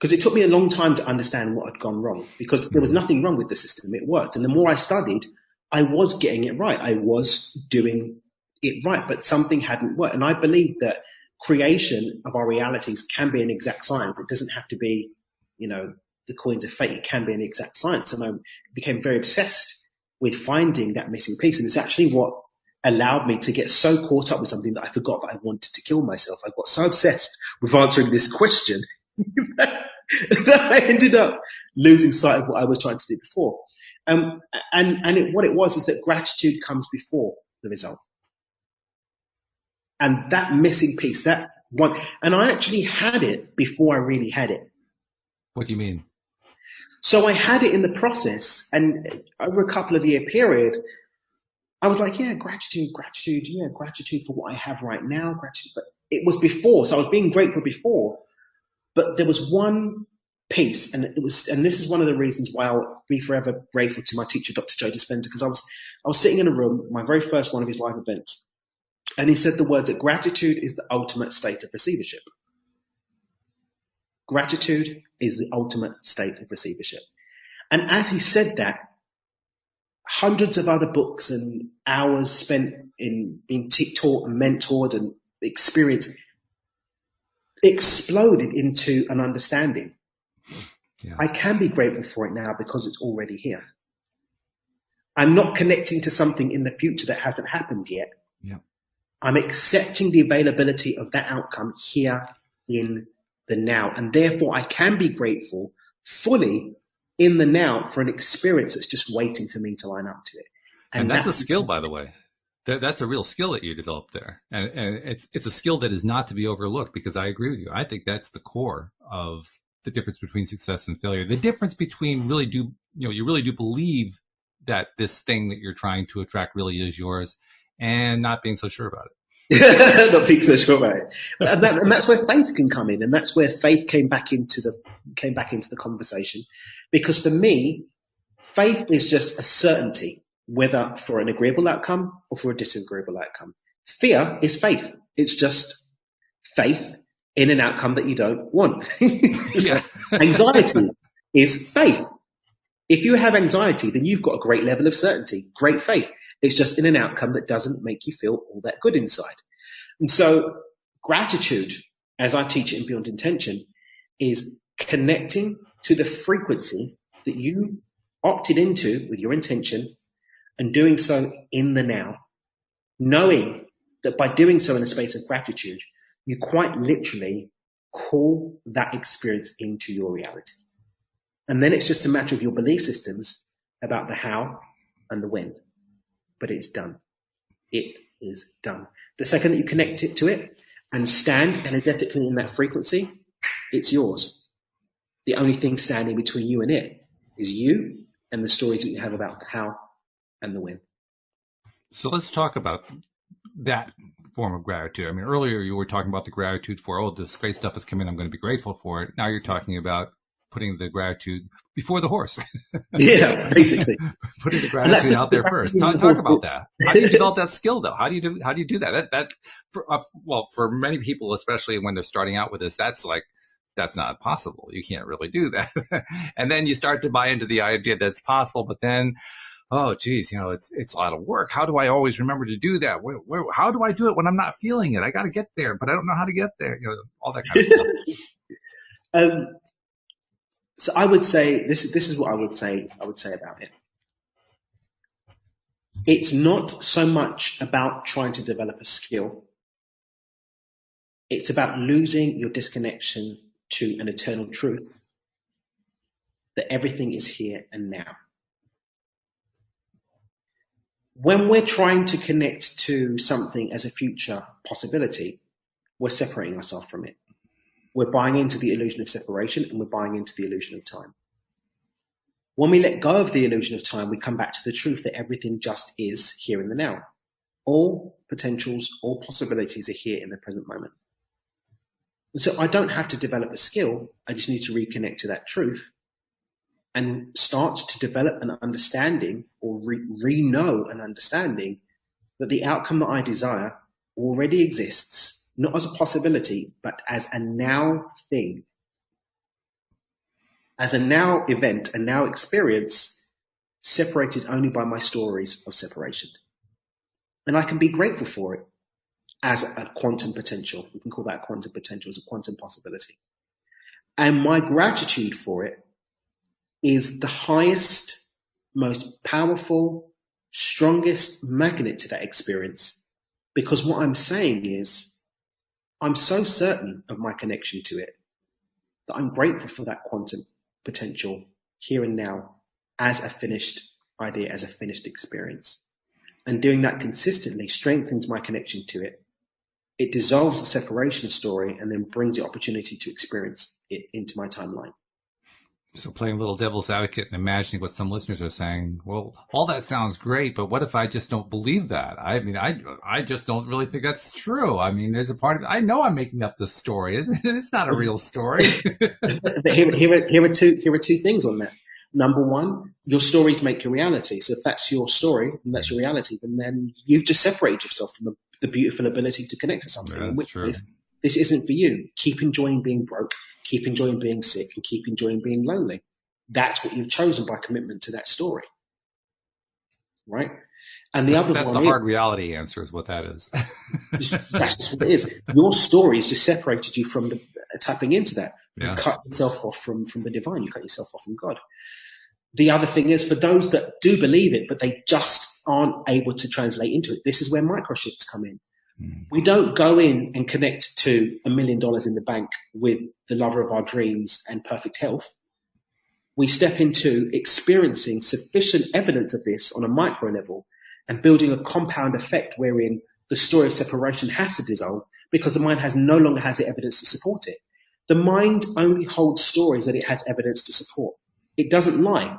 because it took me a long time to understand what had gone wrong, because there was nothing wrong with the system. It worked. And the more I studied, I was getting it right. I was doing it right, but something hadn't worked. And I believe that creation of our realities can be an exact science. It doesn't have to be, the coins of fate. It can be an exact science. And I became very obsessed with finding that missing piece. And it's actually what allowed me to get so caught up with something that I forgot that I wanted to kill myself. I got so obsessed with answering this question that I ended up losing sight of what I was trying to do before. What it was is that gratitude comes before the result. And that missing piece, that one, and I actually had it before I really had it. What do you mean? So I had it in the process, and over a couple of year period, I was like, gratitude for what I have right now, gratitude. But it was before, so I was being grateful before. But there was one piece, and this is one of the reasons why I'll be forever grateful to my teacher, Dr. Joe Dispenza, because I was sitting in a room, my very first one of his live events, and he said the words that gratitude is the ultimate state of receivership. Gratitude is the ultimate state of receivership. And as he said that, hundreds of other books and hours spent in being taught and mentored and experienced exploded into an understanding. Yeah. I can be grateful for it now because it's already here. I'm not connecting to something in the future that hasn't happened yet. Yeah. I'm accepting the availability of that outcome here in the now. And therefore, I can be grateful fully in the now for an experience that's just waiting for me to line up to it. And that's a skill, by the way. That's a real skill that you developed there. And it's a skill that is not to be overlooked, because I agree with you. I think that's the core of the difference between success and failure. The difference between you really do believe that this thing that you're trying to attract really is yours, and not being so sure about it. Not being so sure about it. And that's where faith can come in. And that's where faith came back into the conversation. Because for me, faith is just a certainty, whether for an agreeable outcome or for a disagreeable outcome. Fear is faith. It's just faith in an outcome that you don't want. Yeah. Anxiety is faith. If you have anxiety, then you've got a great level of certainty, great faith. It's just in an outcome that doesn't make you feel all that good inside. And so gratitude, as I teach it in Beyond Intention, is connecting to the frequency that you opted into with your intention and doing so in the now, knowing that by doing so in a space of gratitude, you quite literally call that experience into your reality. And then it's just a matter of your belief systems about the how and the when. But it's done. It is done. The second that you connect it to it and stand energetically in that frequency, it's yours. The only thing standing between you and it is you and the stories that you have about the how and the when. So let's talk about that form of gratitude. I mean, earlier you were talking about the gratitude for, this great stuff is coming, I'm going to be grateful for it. Now you're talking about putting the gratitude before the horse. Yeah, basically. Putting the gratitude out there first. Talk about that. How do you develop that skill, though? How do you do that? For many people, especially when they're starting out with this, that's not possible. You can't really do that. And then you start to buy into the idea that it's possible, but then, oh, geez, it's a lot of work. How do I always remember to do that? How do I do it when I'm not feeling it? I got to get there, but I don't know how to get there. All that kind of stuff. So I would say this is what I would say about it. It's not so much about trying to develop a skill. It's about losing your disconnection to an eternal truth that everything is here and now. When we're trying to connect to something as a future possibility, we're separating ourselves from it. We're buying into the illusion of separation, and we're buying into the illusion of time. When we let go of the illusion of time, we come back to the truth that everything just is here in the now. All potentials, all possibilities are here in the present moment. And so I don't have to develop a skill. I just need to reconnect to that truth and start to develop an understanding, or re-know an understanding that the outcome that I desire already exists, not as a possibility, but as a now thing, as a now event, a now experience, separated only by my stories of separation. And I can be grateful for it as a quantum potential. We can call that quantum potential, as a quantum possibility. And my gratitude for it is the highest, most powerful, strongest magnet to that experience. Because what I'm saying is, I'm so certain of my connection to it that I'm grateful for that quantum potential here and now as a finished idea, as a finished experience. And doing that consistently strengthens my connection to it. It dissolves the separation story and then brings the opportunity to experience it into my timeline. So playing a little devil's advocate and imagining what some listeners are saying, well, all that sounds great, but what if I just don't believe that? I mean, I just don't really think that's true. I mean, there's a part of it, I know I'm making up this story. It's not a real story. Here are two things on that. Number one, your stories make your reality. So if that's your story and that's your reality, then you've just separated yourself from the beautiful ability to connect to something. Yeah, that's true. This isn't for you. Keep enjoying being broke. Keep enjoying being sick, and keep enjoying being lonely. That's what you've chosen by commitment to that story, right? And that's the hard reality answer is what that is. That's just what it is. Your story has just separated you from tapping into that. You cut yourself off from the divine. You cut yourself off from God. The other thing is, for those that do believe it, but they just aren't able to translate into it, this is where microshifts come in. We don't go in and connect to $1 million in the bank with the lover of our dreams and perfect health. We step into experiencing sufficient evidence of this on a micro level and building a compound effect wherein the story of separation has to dissolve because the mind no longer has the evidence to support it. The mind only holds stories that it has evidence to support. It doesn't lie.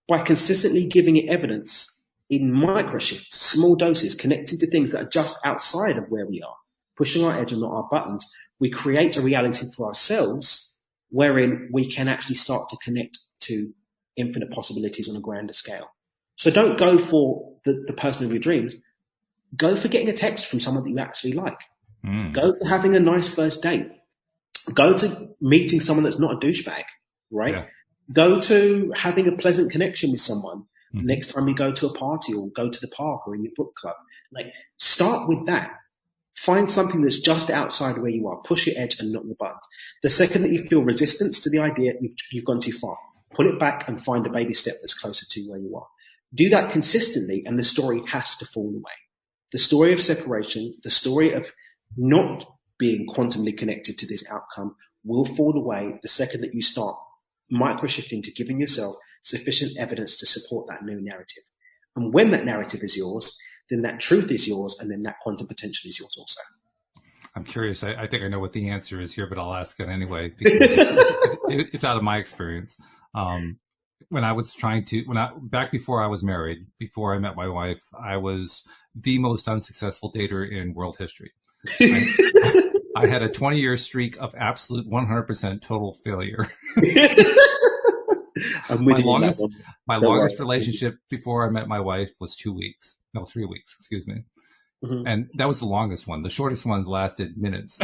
By consistently giving it evidence in micro shifts, small doses, connecting to things that are just outside of where we are, pushing our edge and not our buttons, we create a reality for ourselves wherein we can actually start to connect to infinite possibilities on a grander scale. So don't go for the person of your dreams. Go for getting a text from someone that you actually like. Go to having a nice first date. Go to meeting someone that's not a douchebag, right? Yeah. Go to having a pleasant connection with someone next time you go to a party or go to the park or in your book club. Like, start with that. Find something that's just outside where you are. Push your edge and not your buttons. The second that you feel resistance to the idea, you've gone too far. Pull it back and find a baby step that's closer to where you are. Do that consistently and the story has to fall away. The story of separation, the story of not being quantumly connected to this outcome will fall away the second that you start micro-shifting to giving yourself sufficient evidence to support that new narrative. And when that narrative is yours, then that truth is yours, and then that quantum potential is yours also. I'm curious. I think I know what the answer is here, but I'll ask it anyway because it's out of my experience. When I was back before I was married, before I met my wife, I was the most unsuccessful dater in world history. I had a 20-year streak of absolute 100% total failure. My longest relationship before I met my wife was 3 weeks, excuse me. Mm-hmm. And that was the longest one. The shortest ones lasted minutes.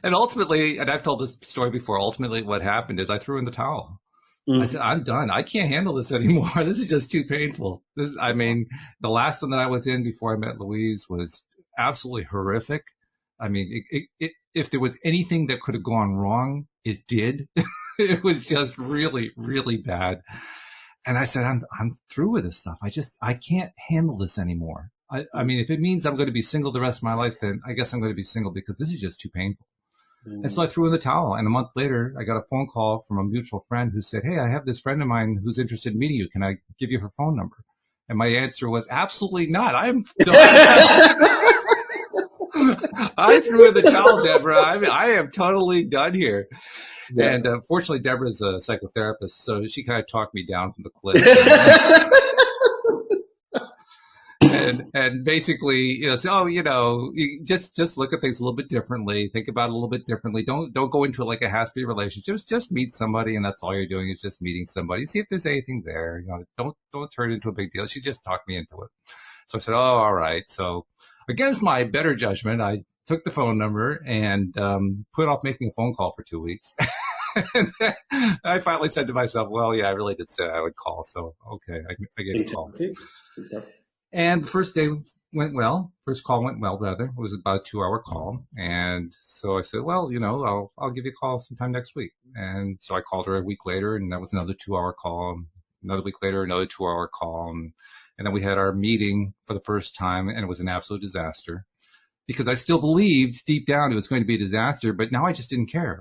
And ultimately, and I've told this story before, ultimately what happened is I threw in the towel. Mm-hmm. I said, I'm done. I can't handle this anymore. This is just too painful. The last one that I was in before I met Louise was absolutely horrific. I mean, if there was anything that could have gone wrong, it did. It was just really, really bad. And I said, I'm through with this stuff. I can't handle this anymore. I mean, if it means I'm going to be single the rest of my life, then I guess I'm going to be single because this is just too painful. Mm. And so I threw in the towel. And a month later, I got a phone call from a mutual friend who said, hey, I have this friend of mine who's interested in meeting you. Can I give you her phone number? And my answer was, absolutely not. I'm done. I threw in the towel, Deborah. I am totally done here. Yeah. And fortunately, Deborah's a psychotherapist, so she kind of talked me down from the cliff. and basically, so, you just look at things a little bit differently, think about it a little bit differently. Don't go into it like it has to be a relationship. Just meet somebody, and that's all you're doing is just meeting somebody. See if there's anything there. Don't turn it into a big deal. She just talked me into it. So I said, oh, all right. So against my better judgment, I took the phone number and put off making a phone call for 2 weeks. And I finally said to myself, well, yeah, I really did say I would call. So, okay, I gave a call. And the first day went well. First call went well, rather. It was about a 2-hour call. And so I said, well, I'll give you a call sometime next week. And so I called her a week later, and that was another 2-hour call. Another week later, another 2-hour call. And then we had our meeting for the first time, and it was an absolute disaster. Because I still believed deep down it was going to be a disaster, but now I just didn't care.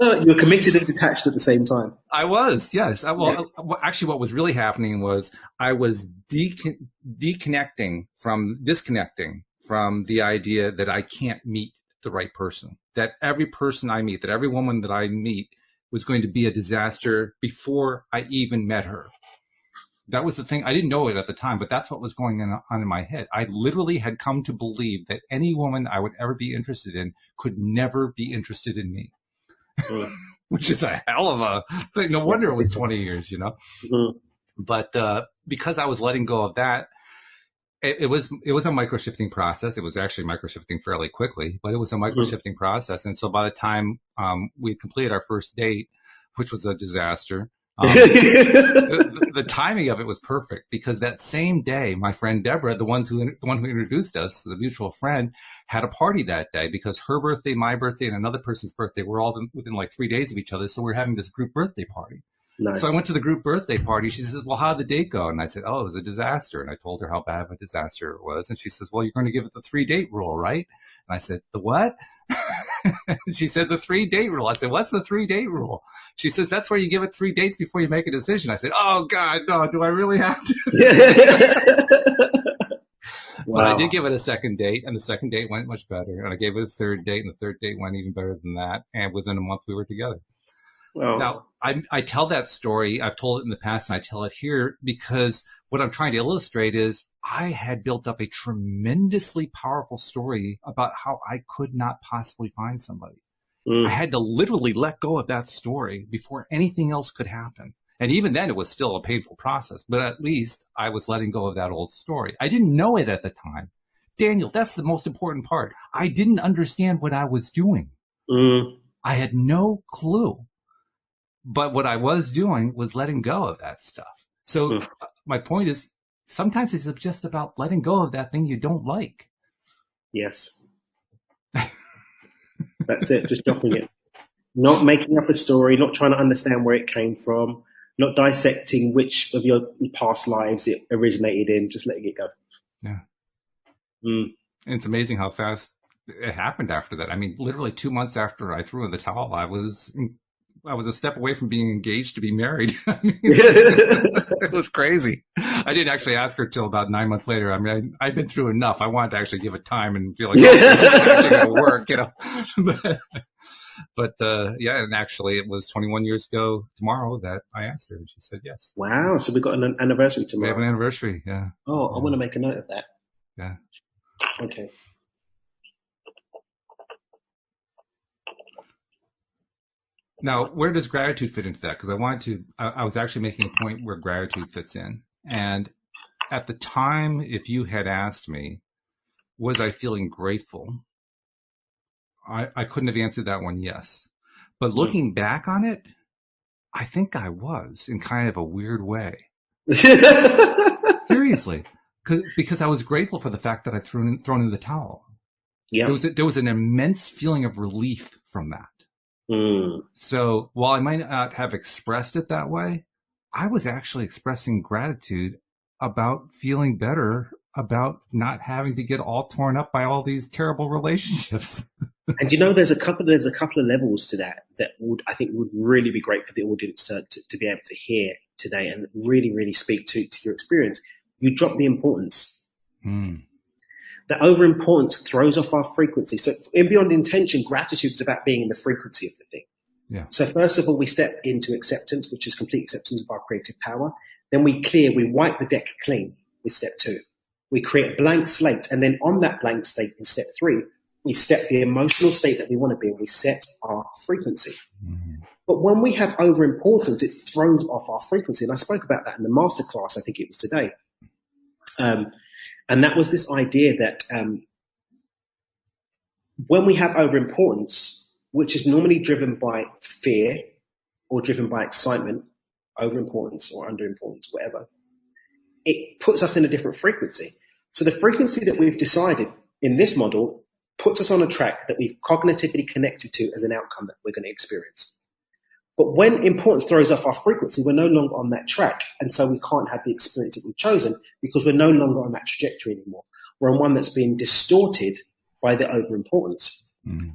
You're committed and detached at the same time. I was, yes. Actually, what was really happening was I was disconnecting from the idea that I can't meet the right person. That every person I meet, that every woman that I meet was going to be a disaster before I even met her. That was the thing. I didn't know it at the time, but that's what was going on in my head. I literally had come to believe that any woman I would ever be interested in could never be interested in me, which is a hell of a thing. No wonder it was 20 years, Mm-hmm. But because I was letting go of that, it was a micro-shifting process. It was actually micro-shifting fairly quickly, but it was a micro-shifting process. And so by the time we completed our first date, which was a disaster, The timing of it was perfect because that same day, my friend Deborah, the one who introduced us, the mutual friend, had a party that day because her birthday, my birthday, and another person's birthday were all within like 3 days of each other. So we're having this group birthday party. Nice. So I went to the group birthday party. She says, well, how'd the date go? And I said, oh, it was a disaster. And I told her how bad of a disaster it was. And she says, well, you're going to give it the 3-date rule, right? And I said, the what? She said, the 3-date rule. I said, what's the 3-date rule? She says, that's where you give it 3 dates before you make a decision. I said, oh, God, no, do I really have to? Wow. But I did give it a second date, and the second date went much better. And I gave it a third date, and the third date went even better than that. And within a month, we were together. Oh. Now, I tell that story. I've told it in the past, and I tell it here because what I'm trying to illustrate is I had built up a tremendously powerful story about how I could not possibly find somebody. I had to literally let go of that story before anything else could happen. And even then, it was still a painful process. But at least I was letting go of that old story. I didn't know it at the time. Daniel, that's the most important part. I didn't understand what I was doing. I had no clue. But what I was doing was letting go of that stuff. So my point is, sometimes it's just about letting go of that thing you don't like. Yes. That's it, just dropping it. Not making up a story, not trying to understand where it came from, not dissecting which of your past lives it originated in, just letting it go. Yeah. And it's amazing how fast it happened after that. I mean, literally 2 months after I threw in the towel, I was a step away from being engaged to be married. I mean, it was crazy. I didn't actually ask her till about 9 months later. I mean, I'd been through enough. I wanted to actually give it time and feel like, oh, this is actually going to work, you know. But yeah, and actually it was 21 years ago tomorrow that I asked her, and she said yes. Wow. So we've got an anniversary tomorrow. We have an anniversary, yeah. Oh, I want to make a note of that. Yeah. Okay. Now, where does gratitude fit into that? Because I was actually making a point where gratitude fits in. And at the time, if you had asked me, was I feeling grateful? I couldn't have answered that one yes. But looking back on it, I think I was in kind of a weird way. Seriously. Because I was grateful for the fact that I'd thrown in the towel. Yeah. There was an immense feeling of relief from that. So while I might not have expressed it that way, I was actually expressing gratitude about feeling better about not having to get all torn up by all these terrible relationships. And you know, there's a couple of levels to that I think would really be great for the audience to be able to hear today and really, really speak to your experience. You drop the importance. That over-importance throws off our frequency. So in Beyond Intention, gratitude is about being in the frequency of the thing. Yeah. So first of all, we step into acceptance, which is complete acceptance of our creative power. Then we wipe the deck clean with step 2. We create a blank slate. And then on that blank slate in step 3, we step the emotional state that we want to be in. We set our frequency. But when we have over-importance, it throws off our frequency. And I spoke about that in the masterclass, I think it was today. And that was this idea that when we have overimportance, which is normally driven by fear or driven by excitement, overimportance or underimportance, whatever, it puts us in a different frequency. So the frequency that we've decided in this model puts us on a track that we've cognitively connected to as an outcome that we're going to experience. But when importance throws off our frequency, we're no longer on that track. And so we can't have the experience that we've chosen because we're no longer on that trajectory anymore. We're on one that's been distorted by the overimportance.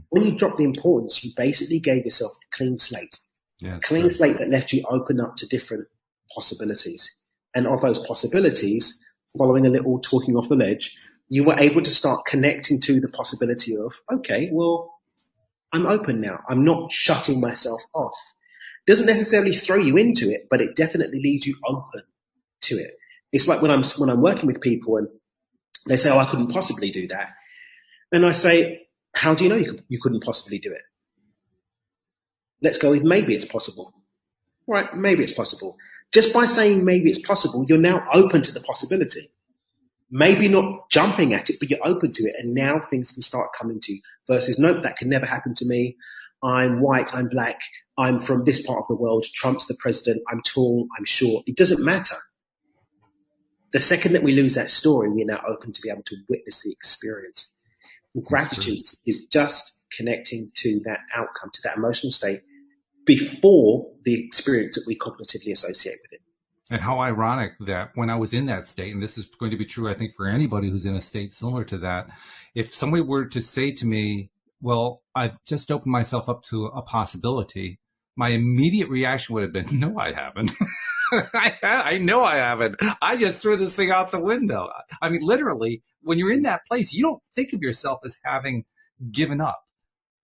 When you drop the importance, you basically gave yourself a clean slate. Yeah, clean slate that left you open up to different possibilities. And of those possibilities, following a little talking off the ledge, you were able to start connecting to the possibility of, okay, well, I'm open now. I'm not shutting myself off. Doesn't necessarily throw you into it, but it definitely leaves you open to it. It's like when I'm working with people and they say, oh, I couldn't possibly do that. And I say, how do you know you couldn't possibly do it? Let's go with maybe it's possible. Right, maybe it's possible. Just by saying maybe it's possible, you're now open to the possibility. Maybe not jumping at it, but you're open to it. And now things can start coming to you versus, nope, that can never happen to me. I'm white, I'm black, I'm from this part of the world, Trump's the president, I'm tall, I'm short. It doesn't matter. The second that we lose that story, we're now open to be able to witness the experience. Gratitude is just connecting to that outcome, to that emotional state before the experience that we cognitively associate with it. And how ironic that when I was in that state, and this is going to be true, I think, for anybody who's in a state similar to that, if somebody were to say to me, well, I've just opened myself up to a possibility, my immediate reaction would have been, no, I haven't. I know I haven't. I just threw this thing out the window. I mean, literally, when you're in that place, you don't think of yourself as having given up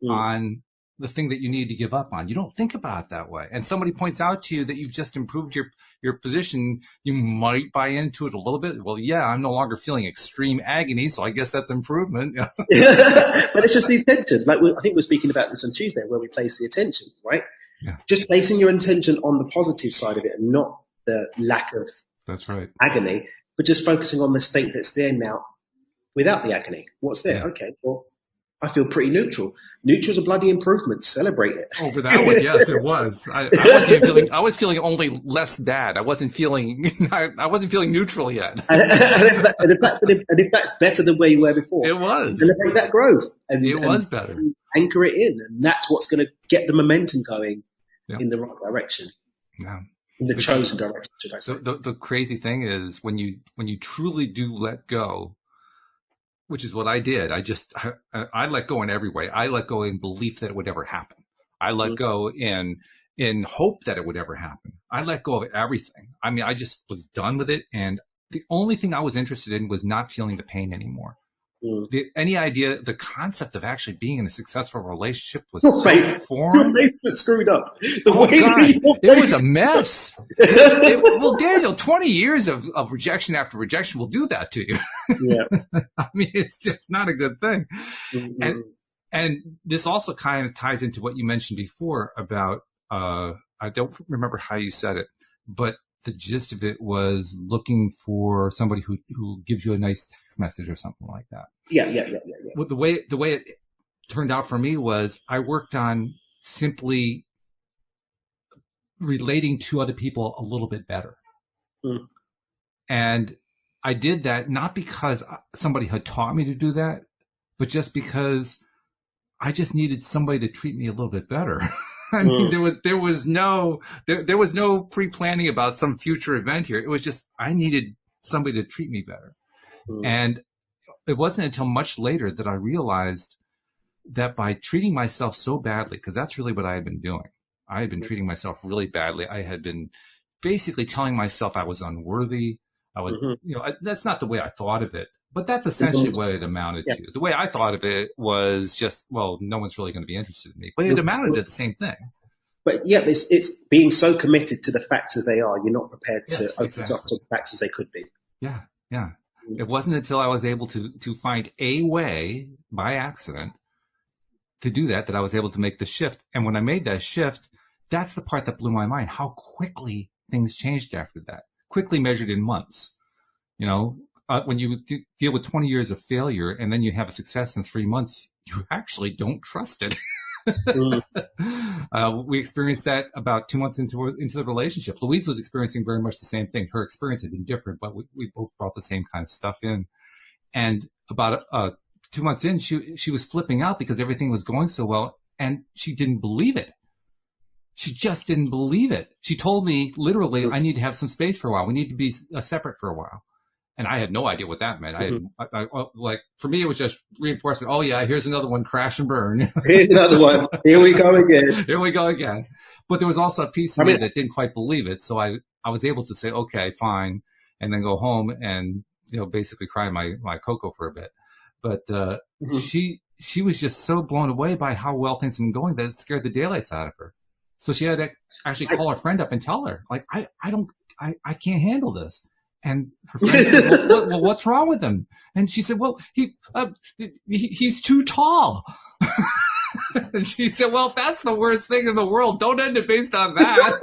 on the thing that you need to give up on. You don't think about it that way. And somebody points out to you that you've just improved your position. You might buy into it a little bit. Well, yeah, I'm no longer feeling extreme agony, so I guess that's improvement. But it's just the attention. Like I think we're speaking about this on Tuesday, where we place the attention, right? Yeah. Just placing your intention on the positive side of it and not the lack of agony, but just focusing on the state that's there now without the agony. What's there? Yeah. Okay, well, I feel pretty neutral. Neutral's a bloody improvement. Celebrate it. Oh, for that one, yes, it was. I was feeling only less bad. I wasn't feeling neutral yet. and if that's better than where you were before, it was. Celebrate that growth. It was better. Anchor it in, and that's what's going to get the momentum going in the right direction. Yeah. In the chosen direction, should I say. The crazy thing is when you truly do let go, which is what I did. I let go in every way. I let go in belief that it would ever happen. I let go in hope that it would ever happen. I let go of everything. I mean, I just was done with it. And the only thing I was interested in was not feeling the pain anymore. The concept of actually being in a successful relationship was so foreign. Your face was screwed up. It was a mess. Well, Daniel, 20 years of rejection after rejection will do that to you. Yeah. I mean, it's just not a good thing. Mm-hmm. And this also kind of ties into what you mentioned before about, I don't remember how you said it, but the gist of it was looking for somebody who gives you a nice text message or something like that. Yeah. Well, the way it turned out for me was I worked on simply relating to other people a little bit better. And I did that not because somebody had taught me to do that, but just because I just needed somebody to treat me a little bit better. I mean, there was no pre-planning about some future event here. It was just I needed somebody to treat me better. And it wasn't until much later that I realized that by treating myself so badly, because that's really what I had been doing. I had been treating myself really badly. I had been basically telling myself I was unworthy. I was, that's not the way I thought of it, but that's essentially what it amounted to. The way I thought of it was just, well, no one's really going to be interested in me, but it amounted to the same thing. But yeah, it's being so committed to the facts as they are, you're not prepared to open up to the facts as they could be. Yeah. It wasn't until I was able to find a way by accident to do that I was able to make the shift. And when I made that shift, that's the part that blew my mind, how quickly things changed after that. Quickly measured in months. When you deal with 20 years of failure and then you have a success in 3 months, you actually don't trust it. We experienced that about 2 months into the relationship. Louise was experiencing very much the same thing. Her experience had been different, but we both brought the same kind of stuff in. And about 2 months in, she was flipping out because everything was going so well, and she didn't believe it. She just didn't believe it. She told me literally, I need to have some space for a while. We need to be separate for a while. And I had no idea what that meant. I for me, it was just reinforcement. Oh yeah, here's another one, crash and burn. Here's another one. Here we go again. Here we go again. But there was also a piece of me that didn't quite believe it. So I was able to say, okay, fine. And then go home and, basically cry my cocoa for a bit. But, she was just so blown away by how well things had been going that it scared the daylights out of her. So she had to actually call her friend up and tell her, like, I can't handle this. And her friend said, well, what's wrong with him? And she said, well, he's too tall. And she said, well, if that's the worst thing in the world, don't end it based on that.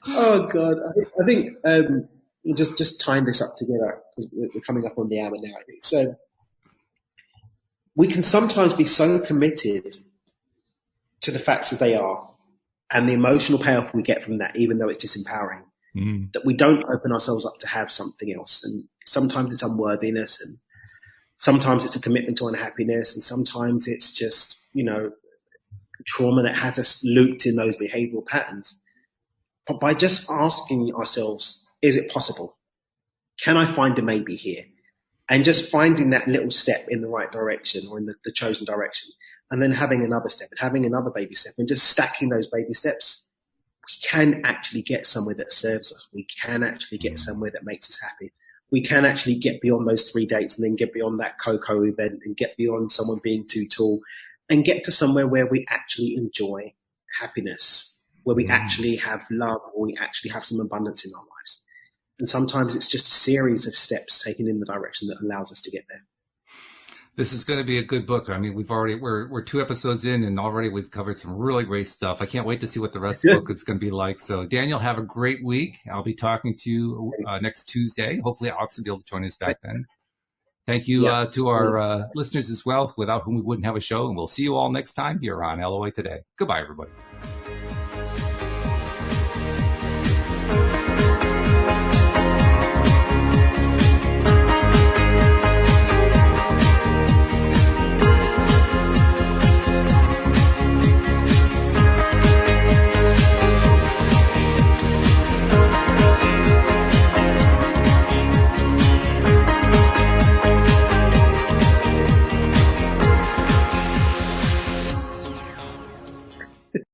Oh God. I think, just tying this up together, because we're coming up on the hour now. So we can sometimes be so committed to the facts as they are and the emotional payoff we get from that, even though it's disempowering, that we don't open ourselves up to have something else. And sometimes it's unworthiness, and sometimes it's a commitment to unhappiness, and sometimes it's just, trauma that has us looped in those behavioral patterns. But by just asking ourselves, is it possible? Can I find a maybe here? And just finding that little step in the right direction, or in the chosen direction, and then having another step and having another baby step, and just stacking those baby steps, we can actually get somewhere that serves us. We can actually get somewhere that makes us happy. We can actually get beyond those 3 dates, and then get beyond that Coco event, and get beyond someone being too tall, and get to somewhere where we actually enjoy happiness, where we actually have love, or we actually have some abundance in our lives. And sometimes it's just a series of steps taken in the direction that allows us to get there. This is going to be a good book. I mean, we're 2 episodes in, and already we've covered some really great stuff. I can't wait to see what the rest of the book is going to be like. So, Daniel, have a great week. I'll be talking to you next Tuesday. Hopefully, Alex will be able to join us back then. Thank you to our listeners as well, without whom we wouldn't have a show. And we'll see you all next time here on LOA Today. Goodbye, everybody.